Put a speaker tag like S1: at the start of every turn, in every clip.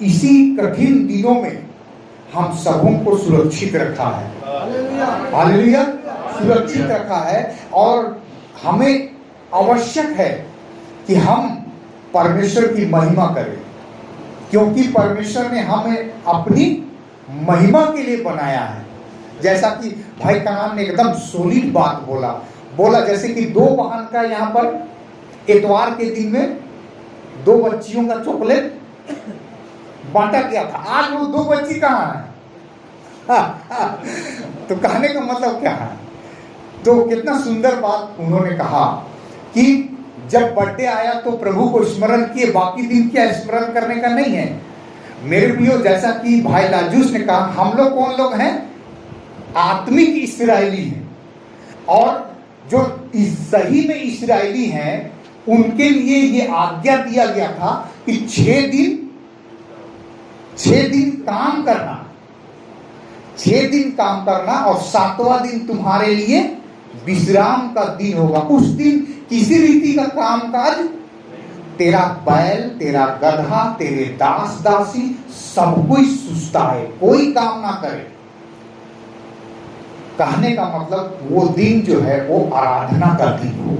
S1: इसी कठिन दिनों में हम सबों को सुरक्षित रखा है। हालेलुया, सुरक्षित रखा है। और हमें आवश्यक है कि हम परमेश्वर की महिमा करें, क्योंकि परमेश्वर ने हमें अपनी महिमा के लिए बनाया है। जैसा कि भाई कनान ने एकदम सॉलिड बात बोला जैसे कि दो बहन का यहाँ पर इतवार के दिन में दो बच्चियों का चॉकलेट बांटा गया था। आज वो दो बच्ची कहाँ है? तो कहने का मतलब क्या है? तो कितना सुंदर बात उन्होंने कहा कि जब बर्थडे आया तो प्रभु को स्मरण किए, बाकी दिन क्या स्मरण करने का नहीं है। मेरे प्रियो, जैसा कि भाई लाजूस ने कहा, हम लोग कौन लोग हैं? आत्मिक इस्राएली हैं। और जो सही में इस्राएली हैं उनके लिए ये आज्ञा दिया गया था कि 6 दिन काम करना, 6 दिन काम करना और 7वां दिन तुम्हारे लिए विश्राम का दिन होगा। उस दिन किसी रीति का काम काज, तेरा बैल, तेरा गधा, तेरे दास दासी सब कोई सुस्ता है, कोई काम ना करे। कहने का मतलब वो दिन जो है वो आराधना का दिन हो,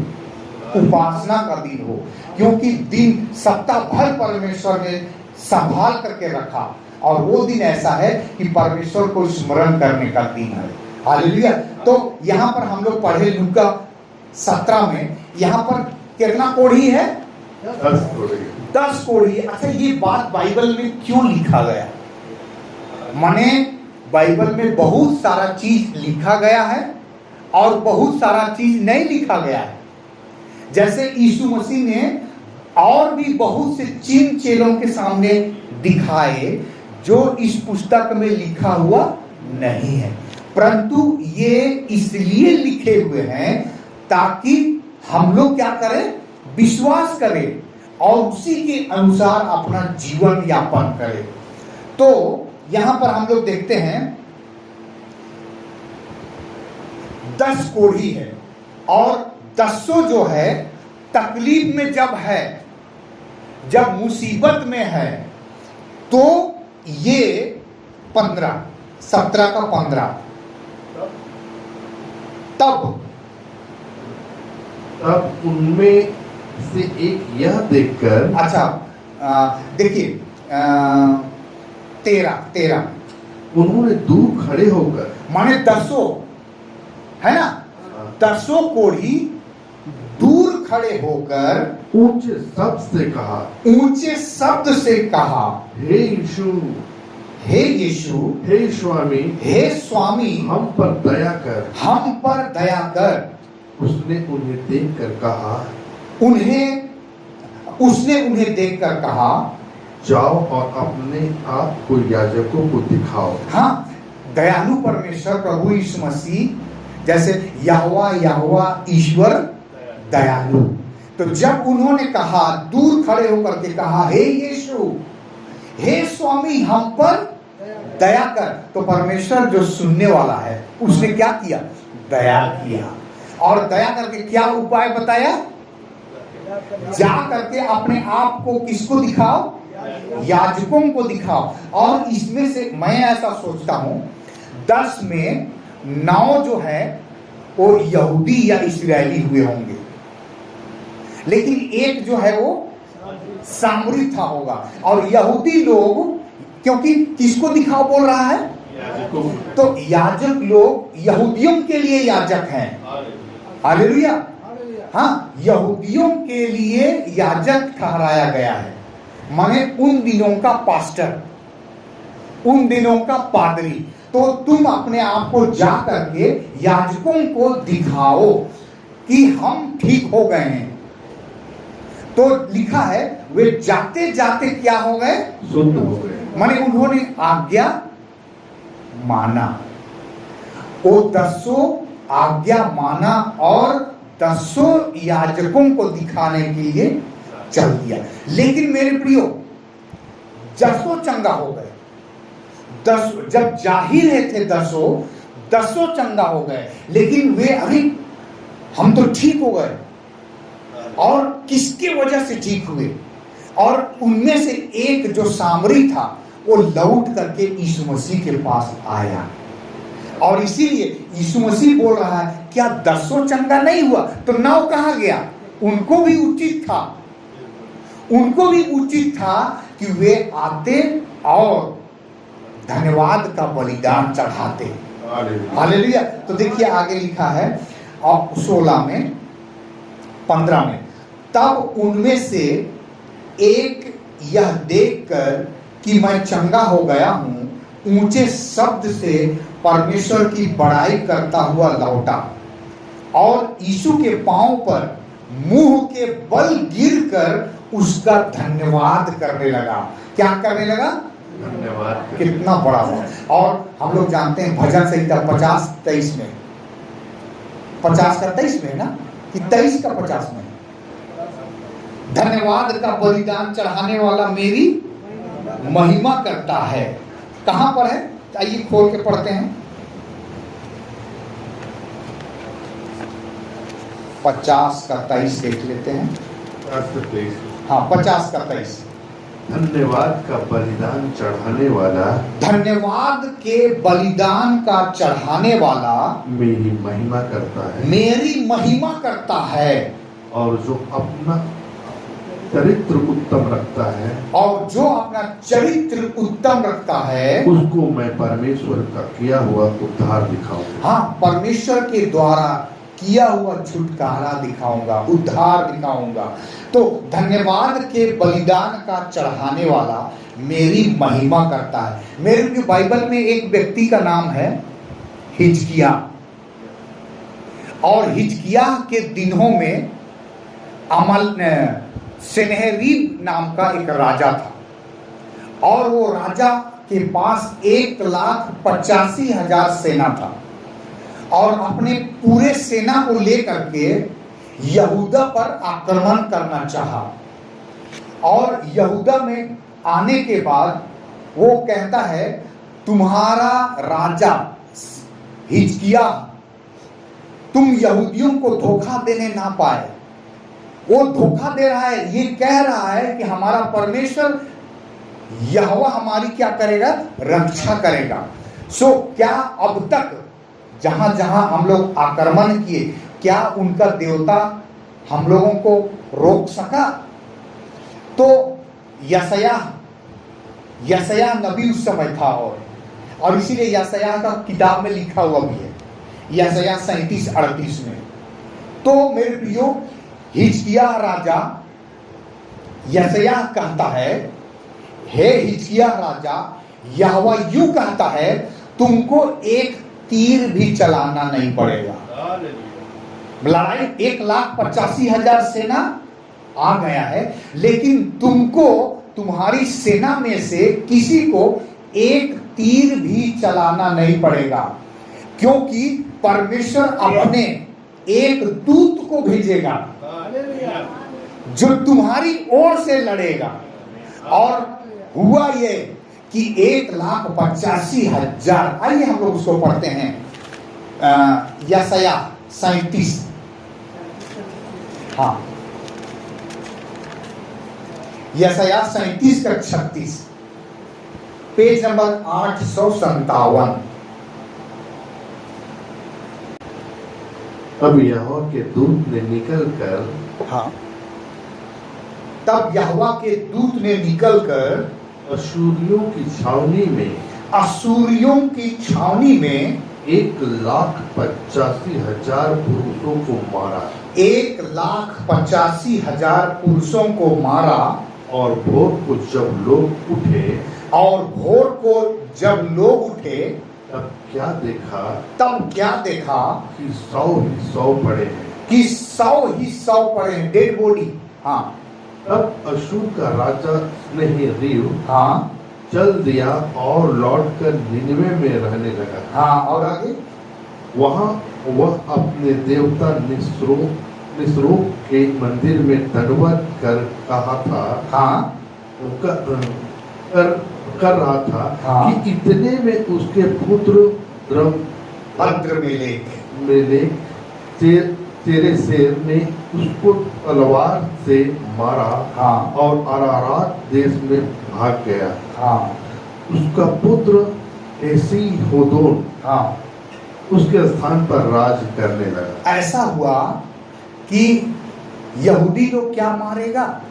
S1: उपासना का दिन हो, क्योंकि दिन सप्ताह भर परमेश्वर ने संभाल करके रखा और वो दिन ऐसा है कि परमेश्वर को स्मरण करने का दिन है। हालेलुया। तो यहाँ पर हम लोग पढ़े लूका 17 में, यहाँ पर कितना कोढ़ी है? 10 कोढ़ी। अच्छा, ये बात बाइबल में क्यों लिखा गया? माने बाइबल में बहुत सारा चीज लिखा गया है और बहुत सारा चीज नहीं लिखा गया है। जैसे यीशु मसीह ने और भी बहुत से चिन्ह चेलों के सामने दिखाए जो इस पुस्तक में लिखा हुआ नहीं है, परंतु ये इसलिए लिखे हुए हैं ताकि हम लोग क्या करें? विश्वास करें और उसी के अनुसार अपना जीवन यापन करें। तो यहां पर हम लोग देखते हैं 10 कोढ़ी है और 10 जो है तकलीफ में जब है, जब मुसीबत में है, तो ये 15, 17 का 15 तब
S2: उनमें से एक यह देखकर,
S1: अच्छा देखिए 13
S2: उन्होंने दूर खड़े होकर,
S1: माने 10 है ना, 10 कोढ़ी दूर खड़े होकर
S2: ऊंचे शब्द से कहा, हे यीशु, हे स्वामी, हम पर दया कर। उसने उन्हें देखकर कहा, जाओ और अपने आप को याजकों को दिखाओ।
S1: हाँ, दयालु परमेश्वर प्रभु यीशु मसीह, जैसे यहोवा ईश्वर दयालु। तो जब उन्होंने कहा, दूर खड़े होकर के कहा, हे यीशु, हे स्वामी, हम पर दया कर, तो परमेश्वर जो सुनने वाला है उसने क्या किया? दया किया। और दया करके क्या उपाय बताया? जा करके अपने आप को किसको दिखाओ? याजकों को दिखाओ। और इसमें से मैं ऐसा सोचता हूं 10 में 9 जो है वो यहूदी या इस्राएली हुए होंगे, लेकिन एक जो है वो सामरी था होगा। और यहूदी लोग, क्योंकि किसको दिखाओ बोल रहा है? तो याजक लोग यहूदियों के लिए याजक हैं। हालेलुया। हाँ, यहूदियों के लिए याजक ठहराया गया है, माने उन दिनों का पास्टर, उन दिनों का पादरी। तो तुम अपने आप को जा करके याजकों को दिखाओ कि हम ठीक हो गए हैं। तो लिखा है वे जाते जाते क्या हो गए?
S2: शुद्ध हो गए।
S1: माने उन्होंने आज्ञा माना, वो 10 आज्ञा माना और 10 याजकों को दिखाने के लिए चल दिया। लेकिन मेरे प्रियो, 10 चंगा हो गए। 10 जब जाहिर है थे 10 चंगा हो गए, लेकिन वे अरे हम तो ठीक हो गए। और किसके वजह से ठीक हुए? और उनमें से एक जो सामरी था वो लौट करके यीशु मसीह के पास आया, और इसीलिए यीशु मसीह बोल रहा है क्या 10 चंगा नहीं हुआ तो 9 कहाँ गया? उनको भी उचित था, उनको भी उचित था कि वे आते और धन्यवाद का बलिदान चढ़ाते। हालेलुया। तो देखिए आगे लिखा है और 16 में 15 में, तब उनमें से एक यह देखकर कि मैं चंगा हो गया हूं ऊंचे शब्द से परमेश्वर की बड़ाई करता हुआ लौटा और यीशु के पांव पर मुंह के बल गिरकर उसका धन्यवाद करने लगा। क्या करने लगा?
S2: धन्यवाद।
S1: कितना बड़ा हुआ। और हम लोग जानते हैं भजन संहिता 50:23 में, 50 का 23 में ना कि 23 का 50 में, धन्यवाद का बलिदान चढ़ाने वाला मेरी महिमा करता है। कहां पर है? आइए खोल के पढ़ते हैं। 50 का 23 देख लेते हैं। हाँ 50 का 23।
S2: धन्यवाद का बलिदान चढ़ाने वाला,
S1: धन्यवाद के बलिदान का चढ़ाने वाला
S2: मेरी महिमा करता है,
S1: मेरी महिमा करता है।
S2: और जो अपना चरित्र उत्तम रखता है,
S1: और जो अपना चरित्र उत्तम रखता है
S2: उसको मैं परमेश्वर का किया हुआ उद्धार दिखाऊंगा।
S1: हाँ, परमेश्वर के द्वारा किया हुआ छुटकारा दिखाऊंगा, उद्धार दिखाऊंगा। तो धन्यवाद के बलिदान का चढ़ाने वाला मेरी महिमा करता है। मेरे बाइबल में एक व्यक्ति का नाम है हिजकिया, और हिजकिया के दिनों में सेनहेरीब नाम का एक राजा था, और वो राजा के पास 1,85,000 सेना था, और अपने पूरे सेना को लेकर के यहूदा पर आक्रमण करना चाहा। और यहूदा में आने के बाद वो कहता है तुम्हारा राजा हिजकिया तुम यहूदियों को धोखा देने ना पाए। वो धोखा दे रहा है, ये कह रहा है कि हमारा परमेश्वर यहोवा हमारी क्या करेगा? रक्षा करेगा। सो क्या अब तक जहां जहां हम लोग आक्रमण किए, क्या उनका देवता हम लोगों को रोक सका? तो यशायाह नबी उस समय था, और इसीलिए यशायाह का किताब में लिखा हुआ भी है, यशायाह 37:38 में। तो मेरे प्रियो, हिजकिया राजा यशायाह कहता है, हे हिजकिया राजा, यहोवा यूं कहता है तुमको एक तीर भी चलाना नहीं पड़ेगा। लड़ाई 1,85,000 सेना आ गया है, लेकिन तुमको तुम्हारी सेना में से किसी को एक तीर भी चलाना नहीं पड़ेगा, क्योंकि परमेश्वर अपने एक दूत को भेजेगा जो तुम्हारी ओर से लड़ेगा। और हुआ ये कि 1,85,000। आइए हम लोग उसको पढ़ते हैं। यशायाह 37, हाँ यशायाह 37 का 36, पेज नंबर 857।
S2: अब यहोवा के दूत ने निकलकर,
S1: हाँ, तब यहोवा के दूत ने निकलकर
S2: अशूरियों की छावनी में,
S1: अशूरियों की छावनी में
S2: 1,85,000 पुरुषों को मारा,
S1: 1,85,000 पुरुषों को मारा।
S2: और भोर को जब लोग उठे, तब क्या देखा कि 100 ही 100 पड़े हैं,
S1: कि 100 ही 100 पड़े हैं, डेड बॉडी। हाँ,
S2: तब अशूर का राजा सन्हेरीब
S1: हाँ,
S2: चल दिया और लौटकर निनवे में रहने लगा।
S1: हाँ, और आगे
S2: वहाँ वह अपने देवता निस्रोक के मंदिर में दंडवत कर कहा था,
S1: हाँ,
S2: कर रहा था,
S1: हाँ,
S2: कि इतने में उसके पुत्र
S1: अद्रमेलेक
S2: तेरे शेर ने उसको तलवार से मारा
S1: हाँ
S2: और अरारात देश में भाग गया।
S1: हाँ
S2: उसका पुत्र एसी होदोन
S1: हाँ।
S2: उसके स्थान पर राज करने लगा।
S1: ऐसा हुआ कि यहूदी लोग क्या मारेगा,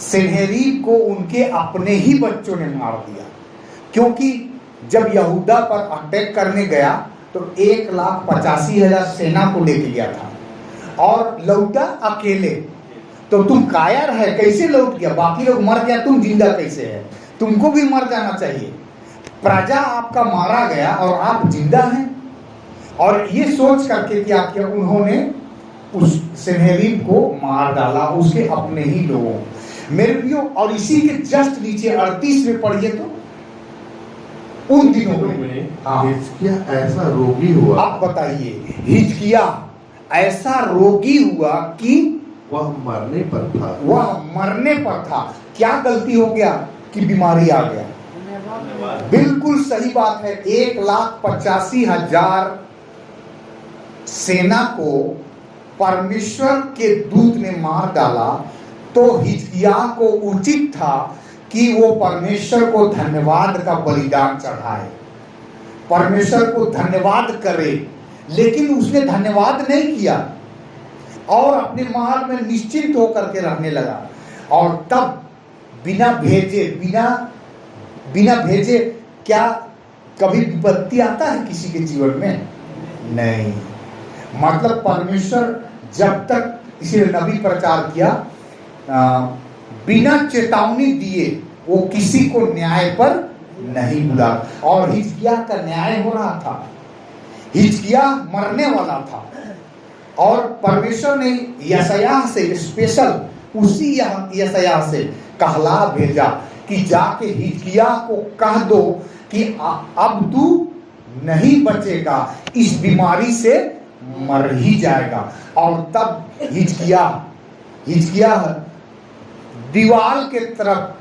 S1: सन्हेरीब को उनके अपने ही बच्चों ने मार दिया। क्योंकि जब यहूदा पर अटैक करने गया तो 1,85,000 सेना को लेके गया था और लौटा अकेले। तो तुम कायर है, कैसे लौट गया, बाकी लोग मर गया, तुम जिंदा कैसे है, तुमको भी मर जाना चाहिए। प्रजा आपका मारा गया और आप जिंदा हैं। और ये सोच करके क्या किया उन्होंने, उस सन्हेरीब को मार डाला, उसके अपने ही लोगों। मेरे प्रियो, और इसी के जस्ट नीचे 38 में पढ़िए तो उन दिनों में हाँ,
S2: हिजकिया ऐसा रोगी हुआ।
S1: आप बताइए, हिजकिया ऐसा रोगी हुआ कि
S2: वह मरने पर था।
S1: वह मरने पर था। क्या गलती हो गया कि बीमारी आ गया? बिल्कुल सही बात है। 1,85,000 सेना को परमेश्वर के दूत ने मार डाला। तो हिजकिया को उचित था कि वो परमेश्वर को धन्यवाद का बलिदान चढ़ाए, परमेश्वर को धन्यवाद करे। लेकिन उसने धन्यवाद नहीं किया और अपने महल में निश्चिंत होकर के रहने लगा। और तब बिना भेजे क्या कभी विपत्ति आता है किसी के जीवन में? नहीं। मतलब परमेश्वर जब तक, इसीलिए नबी प्रचार किया, बिना चेतावनी दिए वो किसी को न्याय पर नहीं बुला। और हिजकिया का न्याय हो रहा था, हिजकिया मरने वाला था और परमेश्वर ने यशायाह से स्पेशल, उसी यशायाह से कहला भेजा कि जाके हिजकिया को कह दो कि अब तू नहीं बचेगा, इस बीमारी से मर ही जाएगा। और तब हिजकिया दीवार के तरफ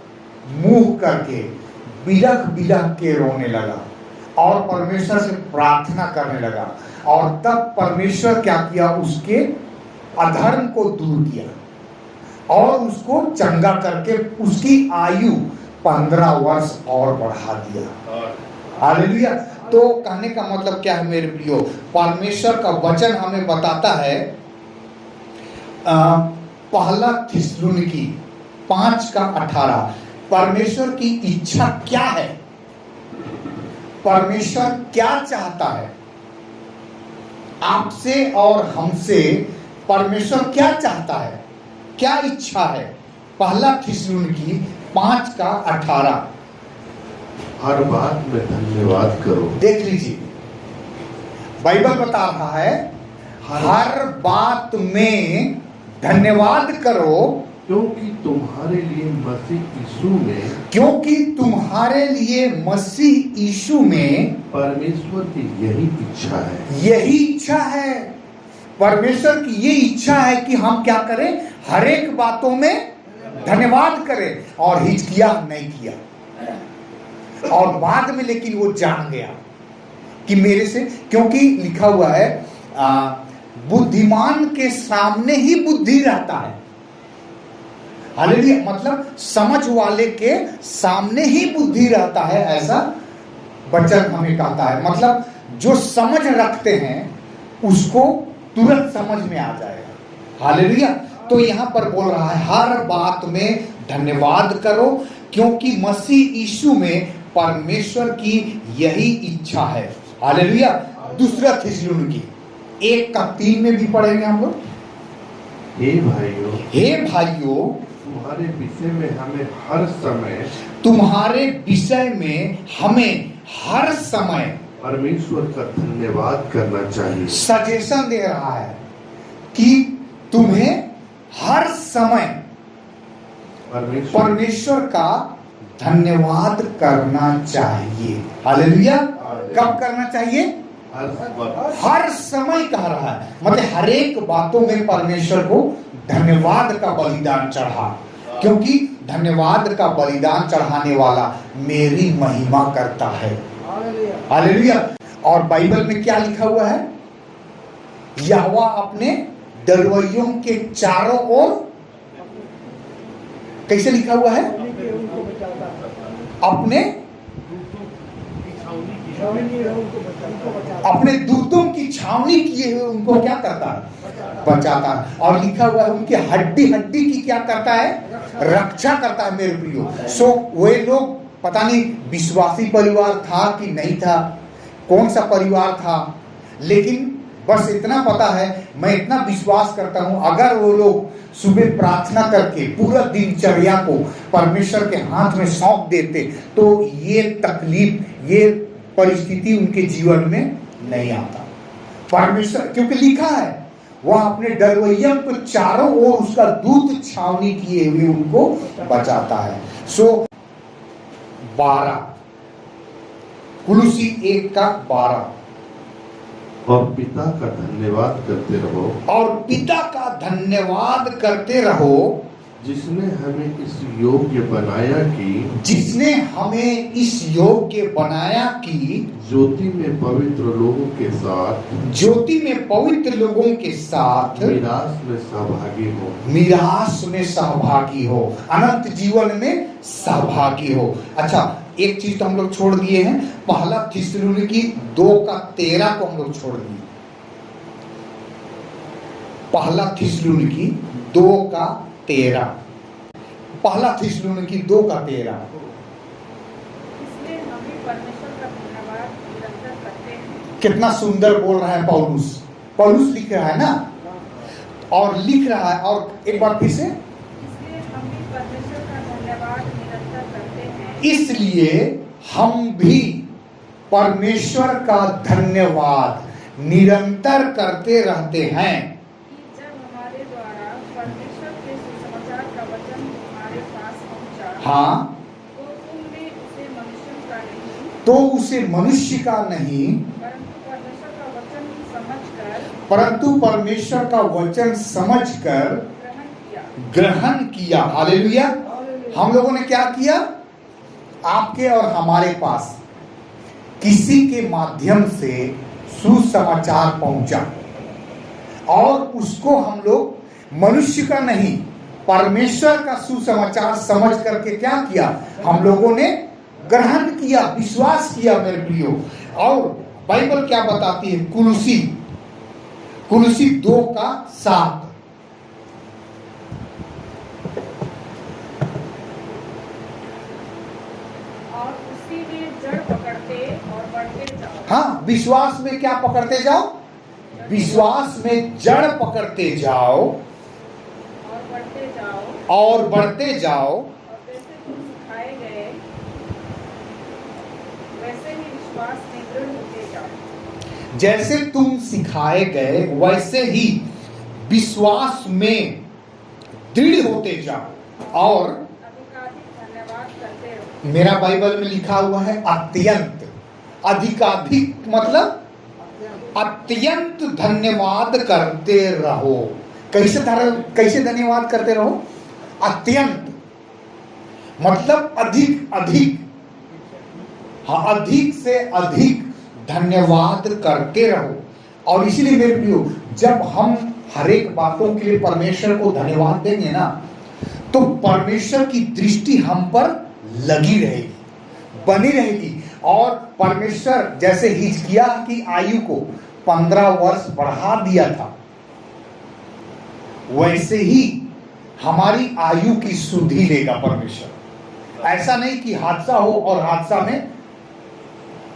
S1: मुंह करके बिलख बिलख के रोने लगा और परमेश्वर से प्रार्थना करने लगा। और तब परमेश्वर क्या किया, उसके अधर्म को दूर किया और उसको चंगा करके उसकी आयु 15 वर्ष और बढ़ा दिया। हालेलुया। तो कहने का मतलब क्या है मेरे प्रियो, परमेश्वर का वचन हमें बताता है, पहला थिस्सलुनीकी 5:18, परमेश्वर की इच्छा क्या है, परमेश्वर क्या चाहता है आपसे और हमसे, परमेश्वर क्या चाहता है, क्या इच्छा है। पहला थिस्सलुनीकी 5:18,
S2: हर बात में धन्यवाद करो।
S1: देख लीजिए, बाइबल बता रहा है हर बात में धन्यवाद करो
S2: क्योंकि तुम्हारे लिए मसीह यीशु में परमेश्वर की यही इच्छा है।
S1: यही इच्छा है, परमेश्वर की ये इच्छा है कि हम क्या करें, हर एक बातों में धन्यवाद करें। और हिजकिया नहीं किया और बाद में लेकिन वो जान गया कि मेरे से, क्योंकि लिखा हुआ है बुद्धिमान के सामने ही बुद्धि रहता है। हालेलुया। मतलब समझ वाले के सामने ही बुद्धि रहता है, ऐसा वचन हमें कहता है। मतलब जो समझ रखते हैं उसको तुरंत समझ में आ जाएगा। हालेलुया। तो यहाँ पर बोल रहा है हर बात में धन्यवाद करो क्योंकि मसीह यीशु में परमेश्वर की यही इच्छा है। हालेलुया। दूसरा थिस्सलुनीकी 1:3 में भी पढ़ेंगे हम लोग।
S2: हे भाइयों, तुम्हारे विषय में हमें हर समय परमेश्वर का धन्यवाद करना चाहिए।
S1: सजेशन दे रहा है कि तुम्हें हर समय परमेश्वर का धन्यवाद करना चाहिए। हालेलुया। कब करना चाहिए? हर समय कह रहा है, मतलब हर एक बातों में परमेश्वर को धन्यवाद का बलिदान चढ़ा, क्योंकि धन्यवाद का बलिदान चढ़ाने वाला मेरी महिमा करता है। हालेलुया। और बाइबल में क्या लिखा हुआ है? यहोवा अपने डरवैयों के चारों ओर, कैसे लिखा हुआ है, अपने दूतों की छावनी किए हुए उनको क्या करता है, बचाता है। और लिखा हुआ है उनकी हड्डी हड्डी की क्या करता है, रक्षा करता है मेरे प्रियो। सो वे लोग पता नहीं विश्वासी परिवार था कि नहीं था, कौन सा परिवार था, लेकिन बस इतना पता है, मैं इतना विश्वास करता हूं, अगर वो लोग सुबह प्रार्थना करके पूरा दिनचर्या को परमेश्वर के हाथ में सौंप देते तो ये तकलीफ, ये परिस्थिति उनके जीवन में नहीं आता। परमेश्वर, क्योंकि लिखा है वह अपने डरवैया को चारों ओर उसका दूत छावनी किए हुए उनको बचाता है। सो 12 कुलुसी 1:12,
S2: और पिता का धन्यवाद करते रहो,
S1: और पिता का धन्यवाद करते रहो,
S2: जिसने हमें इस योग्य बनाया कि,
S1: जिसने हमें इस योग्य बनाया कि
S2: ज्योति में पवित्र लोगों के साथ,
S1: ज्योति में पवित्र लोगों के साथ
S2: मीरास में सहभागी हो,
S1: मीरास में सहभागी हो, अनंत जीवन में सहभागी हो। अच्छा, एक चीज तो हम लोग छोड़ दिए हैं, पहला थिस्सलुनीकी 2:13 को हम लोग छोड़ दिए। पहला थिस्सलुनीकी 2:13, पहला थिस्सलुनीकी 2:13।
S3: इसलिए हम भी परमेश्वर का धन्यवाद निरंतर करते हैं।
S1: कितना सुंदर बोल रहा है पौलुस, पौलुस लिख रहा है ना, और लिख रहा है, और एक बार फिर से,
S3: इसलिए हम भी परमेश्वर का धन्यवाद निरंतर करते हैं।
S1: इसलिए हम भी परमेश्वर का धन्यवाद निरंतर करते रहते हैं
S3: कि जब हमारे द्वारा परमेश्वर के सुसमाचार का वचन तुम्हारे पास पहुंचा,
S1: हाँ,
S3: तो तुमने उसे मनुष्य का नहीं,
S1: तो उसे मनुष्य का नहीं, परंतु परमेश्वर का वचन समझकर ग्रहण किया। हालेलुया। हम लोगों ने क्या किया, आपके और हमारे पास किसी के माध्यम से सुसमाचार पहुंचा, और उसको हम लोग मनुष्य का नहीं, परमेश्वर का सुसमाचार समझ करके क्या किया, हम लोगों ने ग्रहण किया, विश्वास किया मेरे प्रियो। और बाइबल क्या बताती है, कुलुसी 2:7,
S3: और उसी में जड़ पकड़ते और बढ़ते जाओ।
S1: हाँ, विश्वास में क्या पकड़ते जाओ, विश्वास में जड़ पकड़ते जाओ
S3: और बढ़ते जाओ,
S1: और बढ़ते जाओ,
S3: और जैसे तुम सिखाए गए वैसे ही विश्वास में दृढ़ होते जाओ।
S1: जैसे तुम सिखाए गए वैसे ही विश्वास में दृढ़ होते जाओ, और
S3: अधिकाधिक धन्यवाद करते रहो।
S1: मेरा बाइबल में लिखा हुआ है अत्यंत, अधिकाधिक मतलब अत्यंत धन्यवाद करते रहो। कैसे धन्यवाद करते रहो, अत्यंत मतलब अधिक अधिक, हाँ, अधिक से अधिक धन्यवाद करते रहो। और इसीलिए मेरे प्रियो, जब हम हर एक बातों के लिए परमेश्वर को धन्यवाद देंगे ना, तो परमेश्वर की दृष्टि हम पर लगी रहेगी, बनी रहेगी। और परमेश्वर जैसे हिजकिय्याह की आयु को 15 वर्ष बढ़ा दिया था, वैसे ही हमारी आयु की सुधि लेगा परमेश्वर। ऐसा नहीं कि हादसा हो और हादसा में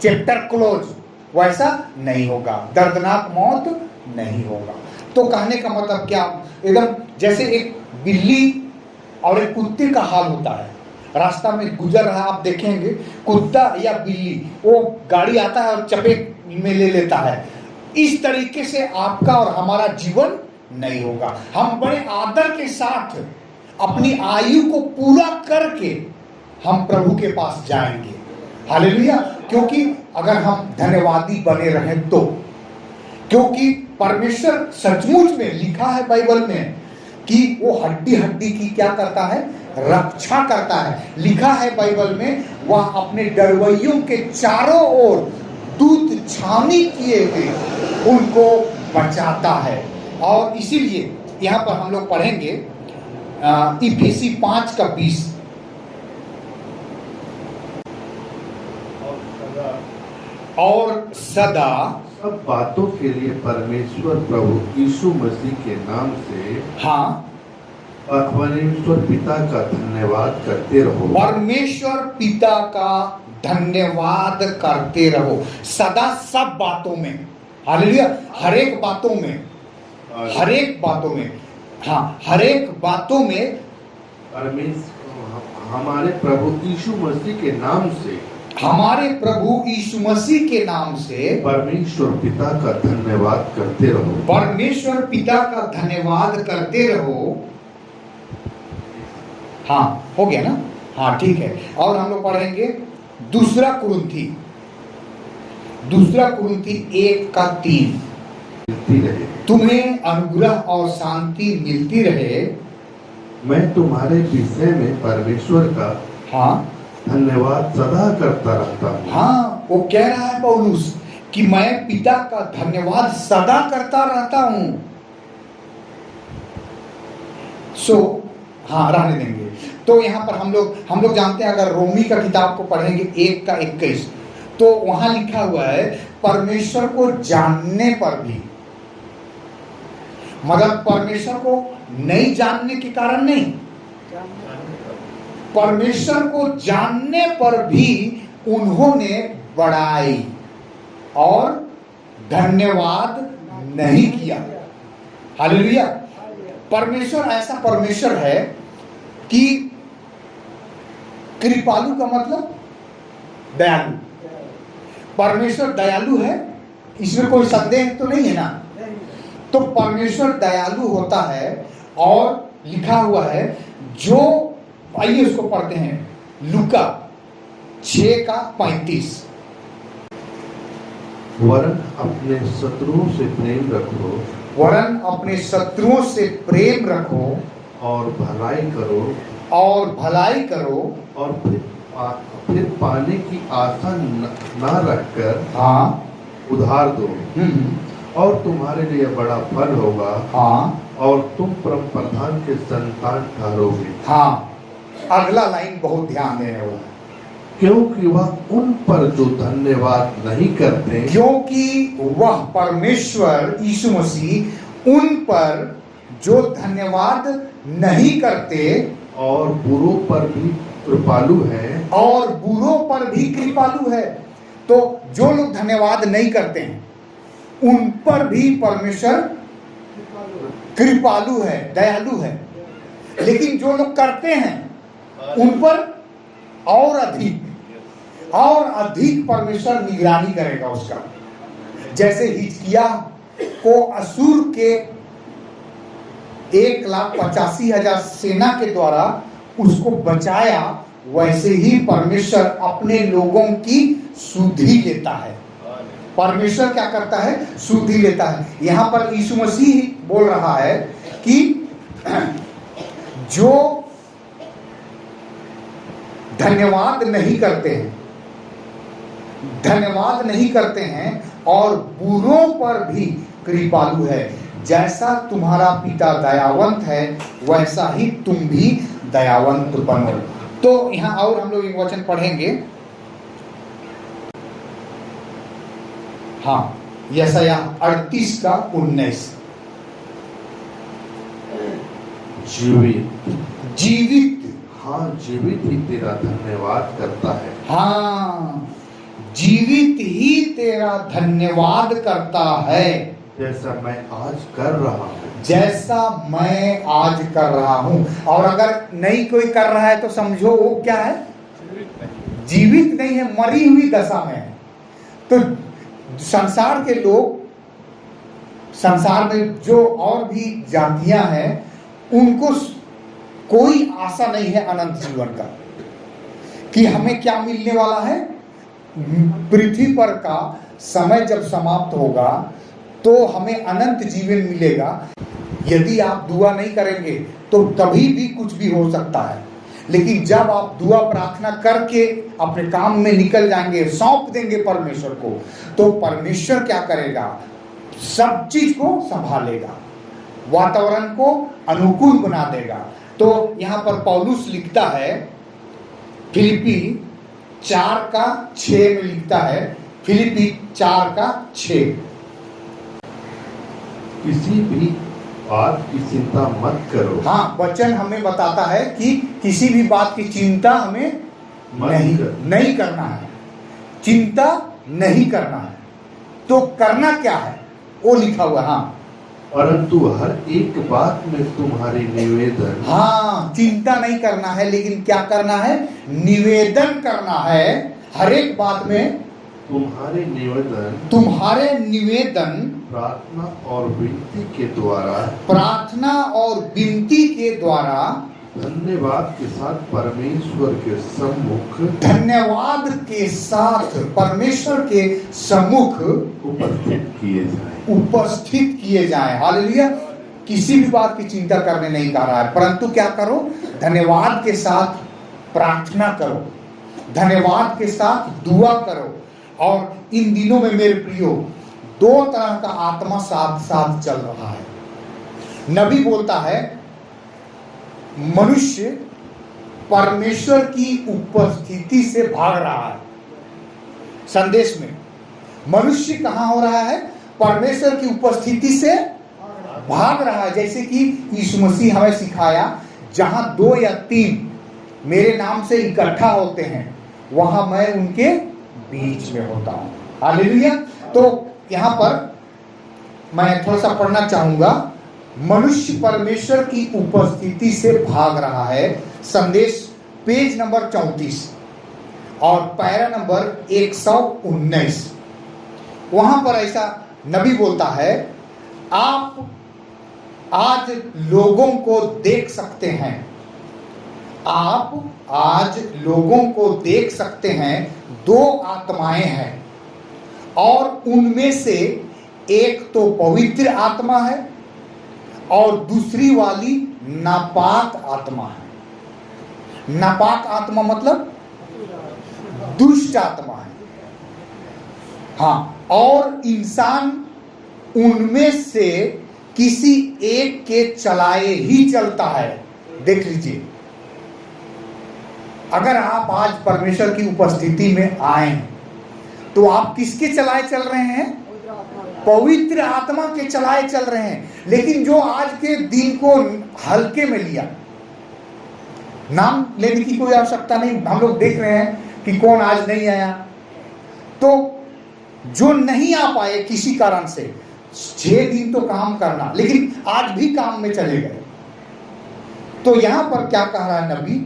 S1: चैप्टर क्लोज, वैसा नहीं होगा, दर्दनाक मौत नहीं होगा। तो कहने का मतलब क्या, एकदम जैसे एक बिल्ली और एक कुत्ते का हाल होता है, रास्ता में गुजर रहा है, आप देखेंगे कुत्ता या बिल्ली, वो गाड़ी आता है और चपेट में ले लेता है। इस तरीके से आपका और हमारा जीवन नहीं होगा। हम बड़े आदर के साथ अपनी आयु को पूरा करके हम प्रभु के पास जाएंगे। हालेलुया। क्योंकि अगर हम धन्यवादी बने रहें तो, क्योंकि परमेश्वर सचमुच में लिखा है बाइबल में कि वो हड्डी हड्डी की क्या करता है, रक्षा करता है। लिखा है बाइबल में, वह अपने डरवैयों के चारों ओर दूत छावनी किए हुए उनको बचाता है। और इसीलिए यहाँ पर हम लोग पढ़ेंगे इफिसी 5:20। और सदा
S2: सब बातों के लिए परमेश्वर प्रभु यीशु मसीह के नाम से
S1: हाँ
S2: परमेश्वर पिता का धन्यवाद करते रहो।
S1: परमेश्वर पिता का धन्यवाद करते रहो सदा सब बातों में। हालेलुया। हर एक बातों में, हर एक बातों में, हाँ हर एक बातों में
S2: परमेश्वर हमारे प्रभु यीशु मसीह के नाम से,
S1: हमारे प्रभु यीशु मसीह के नाम से
S2: परमेश्वर पिता का धन्यवाद करते रहो।
S1: परमेश्वर पिता का धन्यवाद करते रहो। हाँ हो गया ना? हाँ ठीक है। और हम लोग पढ़ेंगे दूसरा कुरिन्थी 1:3।
S2: मिलती रहे,
S1: तुम्हें अनुग्रह और शांति मिलती रहे।
S2: मैं तुम्हारे विषय में परमेश्वर का
S1: हाँ
S2: धन्यवाद सदा करता रहता हूँ।
S1: हाँ वो कह रहा है पौलुस कि मैं पिता का धन्यवाद सदा करता रहता हूँ। हाँ रहने देंगे। तो यहाँ पर हम लोग जानते हैं, अगर रोमी का किताब को पढ़ेंगे 1:21, तो वहां लिखा हुआ है परमेश्वर को जानने पर भी, मगर परमेश्वर को नहीं जानने के कारण नहीं, परमेश्वर को जानने पर भी उन्होंने बड़ाई और धन्यवाद नहीं किया। हालेलुया। परमेश्वर ऐसा परमेश्वर है कि कृपालु का मतलब दयालु। परमेश्वर दयालु है, इसमें कोई संदेह तो नहीं है ना? तो परमेश्वर दयालु होता है। और लिखा हुआ है जो, आइए उसको पढ़ते हैं, लूका 6:35।
S2: वरन अपने शत्रुओं से प्रेम रखो,
S1: वरन अपने शत्रुओं से प्रेम रखो
S2: और भलाई करो,
S1: और भलाई करो,
S2: और फिर पाने की आशा न रखकर
S1: हाँ
S2: उधार दो, और तुम्हारे लिए बड़ा फल होगा,
S1: हाँ
S2: और तुम परम प्रधान के संतान ठहरोगे।
S1: हाँ। अगला लाइन बहुत ध्यान देने वाला,
S2: क्योंकि वह उन पर जो धन्यवाद नहीं करते,
S1: क्योंकि वह परमेश्वर यीशु मसीह उन पर जो धन्यवाद नहीं करते
S2: और बुरों पर भी कृपालु है,
S1: और बुरों पर भी कृपालु है। तो जो लोग धन्यवाद नहीं करते हैं उन पर भी परमेश्वर कृपालु है, दयालु है। लेकिन जो लोग करते हैं उन पर और अधिक परमेश्वर निगरानी करेगा उसका। जैसे हिजकिय्याह को असूर के 1,85,000 सेना के द्वारा उसको बचाया, वैसे ही परमेश्वर अपने लोगों की सुधि लेता है। परमेश्वर क्या करता है? सुधि लेता है। यहां पर यीशु मसीह बोल रहा है कि जो धन्यवाद नहीं करते हैं, धन्यवाद नहीं करते हैं और बुरों पर भी कृपालु है, जैसा तुम्हारा पिता दयावंत है वैसा ही तुम भी दयावंत बनो। तो यहां और हम लोग एक वचन पढ़ेंगे, हाँ यशायाह 38:19। जीवित
S2: हाँ जीवित ही तेरा धन्यवाद करता है।
S1: हाँ जीवित ही तेरा धन्यवाद करता है,
S2: जैसा मैं आज कर रहा हूँ,
S1: जैसा मैं आज कर रहा हूं। और अगर नहीं कोई कर रहा है तो समझो वो क्या है? जीवित नहीं है, मरी हुई दशा में है। तो संसार के लोग, संसार में जो और भी जातियां हैं, उनको कोई आशा नहीं है अनंत जीवन का, कि हमें क्या मिलने वाला है। पृथ्वी पर का समय जब समाप्त होगा तो हमें अनंत जीवन मिलेगा। यदि आप दुआ नहीं करेंगे तो कभी भी कुछ भी हो सकता है, लेकिन जब आप दुआ प्रार्थना करके अपने काम में निकल जाएंगे, सौंप देंगे परमेश्वर को, तो परमेश्वर क्या करेगा? सब चीज को संभालेगा, वातावरण को अनुकूल बना देगा। तो यहां पर पौलुस लिखता है, फिलिपी 4:6 में लिखता है, फिलिपी 4:6,
S2: किसी भी बात की चिंता मत करो।
S1: हाँ, वचन हमें बताता है कि किसी भी बात की चिंता हमें नहीं करना है, चिंता नहीं करना है। तो करना क्या है वो लिखा हुआ। हाँ,
S2: परंतु हर एक बात में तुम्हारी निवेदन।
S1: हाँ, चिंता नहीं करना है, लेकिन क्या करना है? निवेदन करना है। हर एक बात में तुम्हारे निवेदन
S2: प्रार्थना और विनती के द्वारा, धन्यवाद के साथ परमेश्वर के सम्मुख उपस्थित किए जाए। हालेलुया। किसी भी बात की चिंता करने नहीं कह रहा है, परंतु क्या करो? धन्यवाद के साथ प्रार्थना करो, धन्यवाद के साथ दुआ करो। और इन दिनों में मेरे प्रियो, दो तरह का आत्मा साथ साथ चल रहा है। नबी बोलता है मनुष्य परमेश्वर की उपस्थिति से भाग रहा है। संदेश में मनुष्य कहां हो रहा है? परमेश्वर की उपस्थिति से भाग रहा है। जैसे कि यीशु मसीह हमें सिखाया, जहां 2 या 3 मेरे नाम से इकट्ठा होते हैं, वहां मैं उनके बीच में होता हूं। हालेलुया। तो यहां पर मैं थोड़ा सा पढ़ना चाहूंगा। मनुष्य परमेश्वर की उपस्थिति से भाग रहा है। संदेश पेज नंबर 34 और पैरा नंबर 119। वहां पर ऐसा नबी बोलता है, आप आज लोगों को देख सकते हैं, आप आज लोगों को देख सकते हैं, 2 आत्माएं हैं और उनमें से एक तो पवित्र आत्मा है और दूसरी वाली नापाक आत्मा है। नापाक आत्मा मतलब दुष्ट आत्मा है। हाँ, और इंसान उनमें से किसी एक के चलाए ही चलता है। देख लीजिए, अगर आप आज परमेश्वर की उपस्थिति में आए तो आप किसके चलाए चल रहे हैं? पवित्र आत्मा के चलाए चल रहे हैं। लेकिन जो आज के दिन को हल्के में लिया, नाम लेने की कोई आवश्यकता नहीं, हम लोग देख रहे हैं कि कौन आज नहीं आया। तो जो नहीं आ पाए किसी कारण से, 6 दिन तो काम करना, लेकिन आज भी काम में चले गए। तो यहां पर क्या कह रहा है नबी?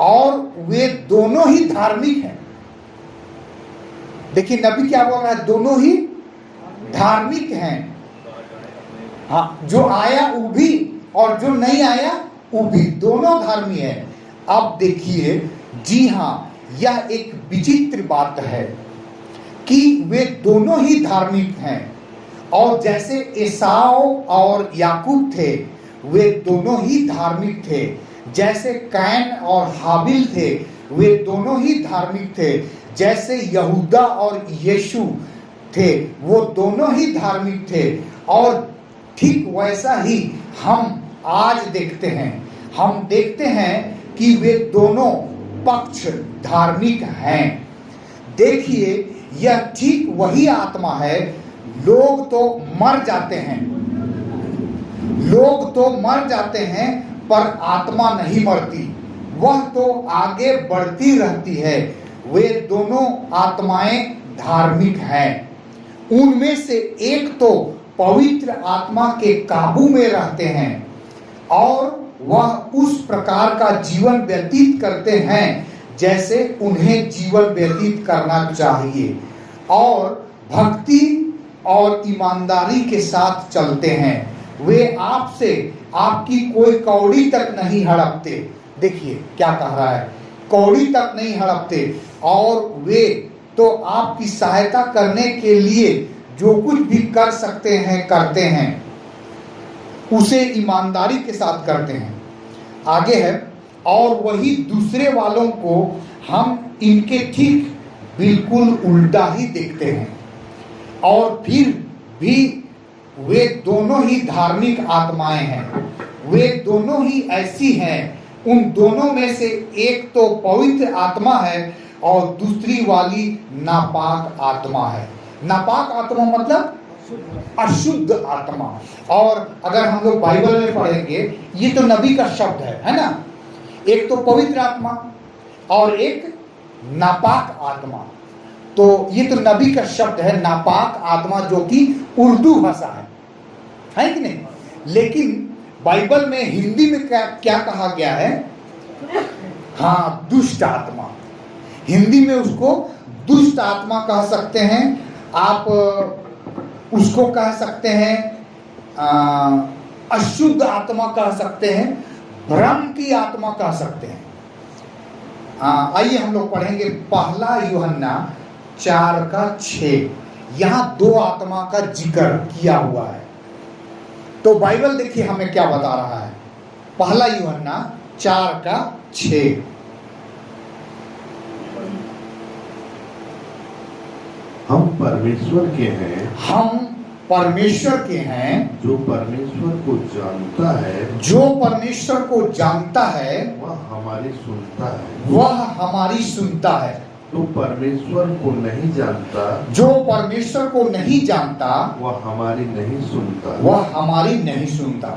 S2: और वे दोनों ही धार्मिक हैं। देखिए नबी क्या बोल रहा है? दोनों ही धार्मिक हैं। हाँ, जो आया वो भी और जो नहीं आया वो भी, दोनों धार्मिक हैं। अब देखिए, जी हाँ, यह एक विचित्र बात है कि वे दोनों ही धार्मिक हैं। और जैसे एसाव और याकूब थे, वे दोनों ही धार्मिक थे। जैसे कैन और हाबिल थे, वे दोनों ही धार्मिक थे। जैसे यहूदा और यीशु थे, वो दोनों ही धार्मिक थे। और ठीक वैसा ही हम आज देखते हैं। हम देखते हैं कि वे दोनों पक्ष धार्मिक हैं। देखिए, यह ठीक वही आत्मा है। लोग तो मर जाते हैं, लोग तो मर जाते हैं, पर आत्मा नहीं मरती, वह तो आगे बढ़ती रहती है। वे दोनों आत्माएं धार्मिक हैं। उनमें से एक तो पवित्र आत्मा के काबू में रहते हैं और वह उस प्रकार का जीवन व्यतीत करते हैं जैसे उन्हें जीवन व्यतीत करना चाहिए, और भक्ति और ईमानदारी के साथ चलते हैं। वे आपसे आपकी कोई कौड़ी तक नहीं हड़पते। देखिए क्या कह रहा है, कौड़ी तक नहीं हड़पते। और वे तो आपकी सहायता करने के लिए जो कुछ भी कर सकते हैं करते हैं, उसे ईमानदारी के साथ करते हैं। आगे है, और वही दूसरे वालों को हम इनके ठीक बिल्कुल उल्टा ही देखते हैं, और फिर भी वे दोनों ही धार्मिक आत्माएं हैं, वे दोनों ही ऐसी हैं। उन दोनों में से एक तो पवित्र आत्मा है और दूसरी वाली नापाक आत्मा है। नापाक आत्मा मतलब अशुद्ध आत्मा। और अगर हम लोग बाइबल में पढ़ेंगे, ये तो नबी का शब्द है ना। एक तो पवित्र आत्मा और एक नापाक आत्मा। तो ये तो नबी का शब्द है, नापाक आत्मा, जो कि उर्दू भाषा है कि नहीं। लेकिन बाइबल में हिंदी में क्या कहा गया है? हाँ, दुष्ट आत्मा। हिंदी में उसको दुष्ट आत्मा कह सकते हैं, आप उसको कह सकते हैं अशुद्ध आत्मा कह सकते हैं, भ्रम की आत्मा कह सकते हैं। आइए हम लोग पढ़ेंगे पहला यूहन्ना 4:6। यहां दो आत्मा का जिक्र किया हुआ है। तो बाइबल देखिए हमें क्या बता रहा है। पहला यूहन्ना 4:6।
S4: हम परमेश्वर के हैं,
S2: हम परमेश्वर के हैं,
S4: जो परमेश्वर को जानता है,
S2: जो परमेश्वर को जानता है
S4: वह हमारी सुनता है।
S2: वह हमारी सुनता है।
S4: जो परमेश्वर को नहीं जानता,
S2: जो परमेश्वर को नहीं जानता
S4: वह हमारी नहीं सुनता।
S2: वह हमारी नहीं सुनता।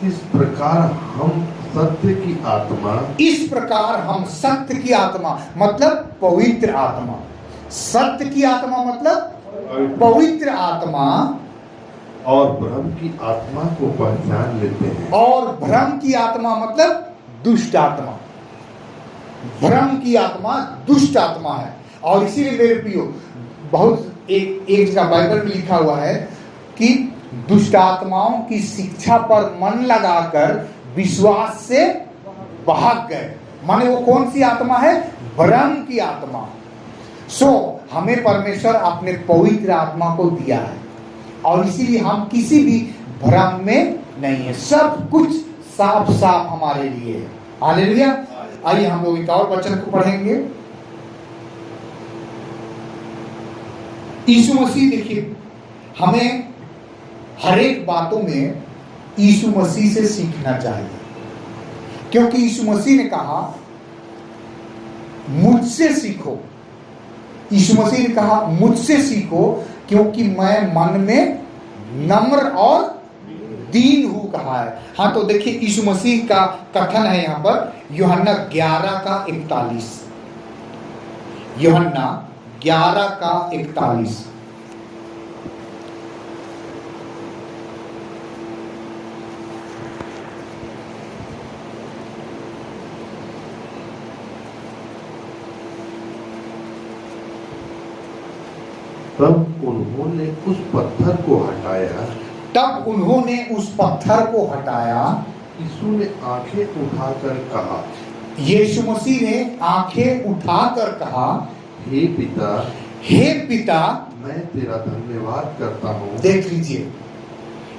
S4: इस प्रकार हम सत्य की आत्मा,
S2: इस प्रकार हम सत्य की आत्मा मतलब पवित्र आत्मा, सत्य की आत्मा मतलब पवित्र आत्मा,
S4: और भ्रम की आत्मा को पहचान लेते हैं।
S2: और भ्रम की आत्मा मतलब दुष्ट आत्मा। भ्रम की आत्मा दुष्ट आत्मा है। और इसीलिए मेरे प्रियो, बहुत एक जगह बाइबल में लिखा हुआ है कि दुष्ट आत्माओं की शिक्षा पर मन लगाकर विश्वास से भाग गए। माने वो कौन सी आत्मा है? भ्रम की आत्मा। हमें परमेश्वर अपने पवित्र आत्मा को दिया है और इसीलिए हम किसी भी भ्रम में नहीं है। सब कुछ साफ साफ हमारे लिए है। हालेलुया। आइए हम लोग एक और वचन को पढ़ेंगे। यीशु मसीह, देखिए हमें हर एक बातों में यीशु मसीह से सीखना चाहिए, क्योंकि यीशु मसीह ने कहा मुझसे सीखो। यीशु मसीह ने कहा मुझसे सीखो, क्योंकि मैं मन में नम्र और दीन हूं कहा है। हाँ, तो देखिए यीशु मसीह का कथन है यहां पर यूहन्ना 11:41। यूहन्ना 11:41।
S4: तब उन्होंने उस पत्थर को हटाया।
S2: तब उन्होंने उस पत्थर को हटाया।
S4: यीशु ने आंखें उठाकर कहा,
S2: यीशु मसीह ने आंखें उठाकर कहा,
S4: हे पिता,
S2: हे पिता,
S4: मैं तेरा धन्यवाद करता हूँ।
S2: देख लीजिए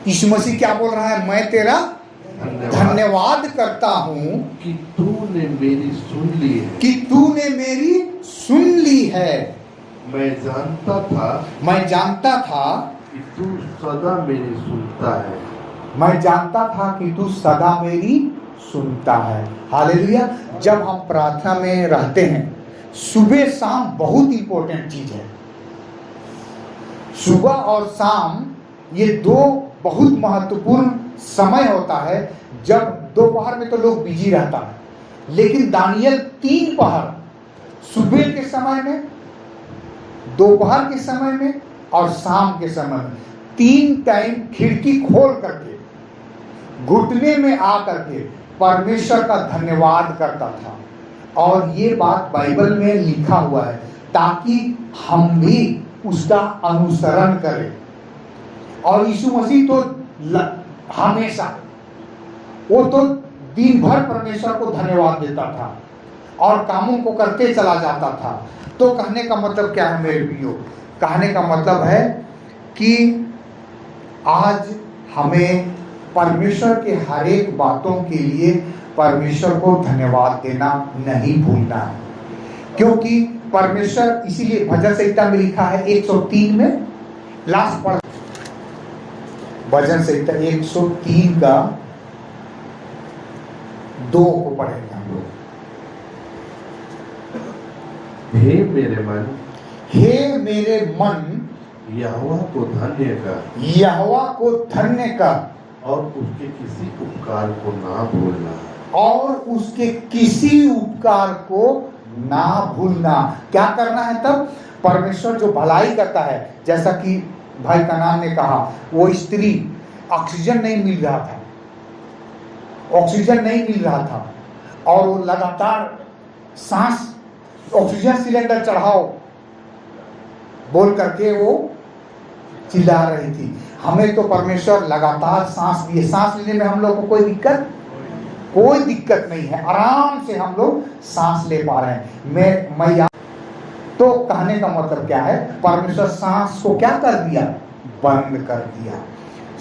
S2: यीशु मसीह क्या बोल रहा है, मैं तेरा धन्यवाद करता हूँ
S4: कि तूने मेरी सुन ली है।
S2: कि तूने मेरी सुन ली है।
S4: मैं जानता था कि तू सदा मेरी सुनता है।
S2: मैं जानता था कि तू सदा मेरी सुनता है। हालेलुया। जब हम प्रार्थना में रहते हैं, सुबह शाम बहुत इंपॉर्टेंट चीज है। सुबह और शाम ये दो बहुत महत्वपूर्ण समय होता है। जब दोपहर में तो लोग बिजी रहता है, लेकिन दानियल 3 पहर, सुबह के समय में, दोपहर के समय में और शाम के समय में, 3 टाइम खिड़की खोल करके घुटने में आ करके परमेश्वर का धन्यवाद करता था। और ये बात बाइबल में लिखा हुआ है ताकि हम भी उसका अनुसरण करें। और यीशु मसीह तो हमेशा, वो तो दिन भर परमेश्वर को धन्यवाद देता था और कामों को करते चला जाता था। तो कहने का मतलब क्या है मेरे प्रियो? कहने का मतलब है कि आज हमें परमेश्वर के हर एक बातों के लिए परमेश्वर को धन्यवाद देना नहीं भूलना है, क्योंकि परमेश्वर, इसीलिए भजन संहिता में लिखा है 103 में, लास्ट पढ़, भजन संहिता 103 का 2 को पढ़ेंगे हम लोग।
S4: हे मेरे मन,
S2: हे मेरे मन,
S4: यहोवा को धन्य कर
S2: यहोवा को धन्य कर
S4: और उसके किसी उपकार को ना भूलना।
S2: और उसके किसी उपकार को ना भूलना। क्या करना है तब? परमेश्वर जो भलाई करता है, जैसा कि भाई कनान ने कहा, वो स्त्री ऑक्सीजन नहीं मिल रहा था, ऑक्सीजन नहीं मिल रहा था, और वो लगातार सांस, ऑक्सीजन सिलेंडर चढ़ाओ बोल करके वो चिल्ला रही थी। हमें तो परमेश्वर लगातार सांस दिए, सांस लेने में हम लोग को कोई दिक्कत नहीं है, आराम से हम लोग सांस ले पा रहे हैं। मैं तो कहने का मतलब क्या है? परमेश्वर सांस को क्या कर दिया? बंद कर दिया।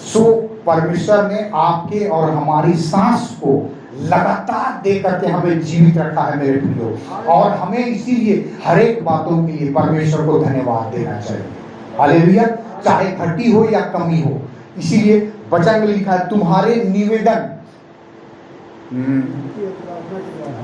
S2: सो परमेश्वर ने आपके और हमारी सांस को लगातार दे करके हमें जीवित रखा है मेरे प्रियो, और हमें इसीलिए हर एक बातों के लिए परमेश्वर को धन्यवाद देना चाहिए। हालेलुया। चाहे घटी हो या कमी हो, इसीलिए वचन में लिखा है, तुम्हारे निवेदन,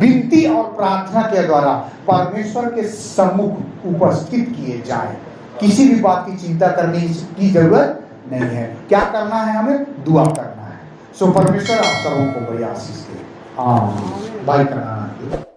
S2: विनती और प्रार्थना के द्वारा परमेश्वर के सम्मुख उपस्थित किए जाएं। किसी भी बात की चिंता करने की जरूरत नहीं है। क्या करना है? हमें दुआ करना है। सो परमेश्वर आप सबों को बड़ी आशीष दे। भाई करना